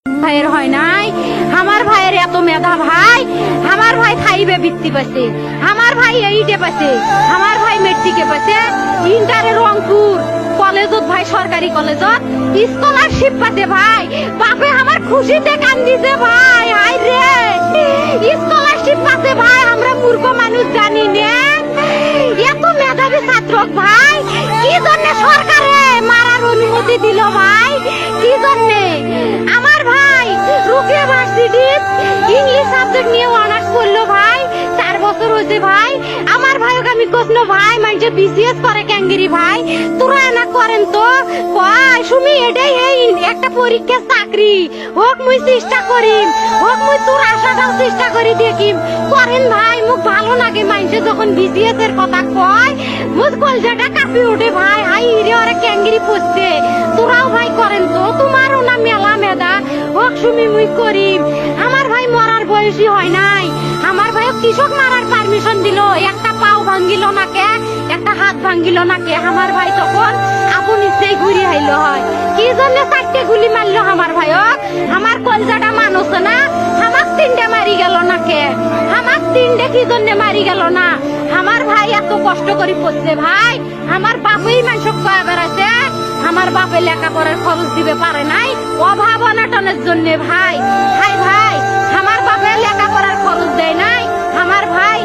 ভাইয়ের হয় নাই, আমার ভাইয়ের এত মেধা ভাই, আমার ভাই খাইবে বৃত্তি পাচ্ছে, আমার ভাই এইটে পাচ্ছে, আমার ভাই মেট্রিকে পাচ্ছে, ইন্টারে রংপুর কলেজত ভাই সরকারি কলেজত স্কলারশিপ পাচ্ছে ভাই, বাপে আমার খুশিতে কান্দিছে ভাই, হাই রে স্কলারশিপ পাচ্ছে ভাই, আমরা মূর্খ মানুষ জানি না এত মেধাবী ছাত্র ভাই, কি জন্য সরকারে মারার অনুমতি দিল ভাই, কি জন্য আমার ভাই রুকিয়া ভার্সিটি ইংলিশ সাবজেক্ট নিয়ে অনার্স করলো ভাই, 4 বছর হয়েছে ভাই, আমার ভাইকে আমি কইল ভাই মানে বিসিএস করে ক্যাঙ্গিরি ভাই, তোরা না করেন তো কয় সুমি এটাই এই একটা পরীক্ষা চাকরি হোক মুই চেষ্টা করিম, হোক মুই তোর আশাটাও চেষ্টা করি দেখিম, করেন ভাই মুখ ভালো লাগে মানুষে যখন বিসিএস এর কথা কয়, মুখ কলজাটা কাঁপি ওঠে ভাই, হাই রে ওরা ক্যাঙ্গিরি পড়ছে, তোরাও ভাই করেন তো, তোমারও না মেলা মেধা, হোক সুমি মুই করিম, আমার ভাই মরার বয়সী হয় নাই, আমার ভাই কৃষক মারার পারমিশন দিল, একটা পাও ভাঙ্গিল না কে, একটা হাত ভাঙ্গিল না কে, আমার ভাই তখন আপন ইচ্ছেই ঘুরি হাইলো হয়, কি জন্য 4টে গুলি মারলো আমার ভাইক, আমার কলজাটা মানুষ না, আমার 3টে মারি গেল না কে, আমার 3টে কি জন্য মারি গেল না, আমার ভাই এত কষ্ট করে পড়ছে ভাই, আমার বাপেই মানুষ কয়ে বেড়াচ্ছে, আমার বাপে লেখাপড়ার খরচ দিবে পারে নাই, অভাব অনাটনের জন্য ভাই, হাই ভাই আমার বাপে লেখাপড়ার খরচ দেয় নাই, আমার ভাই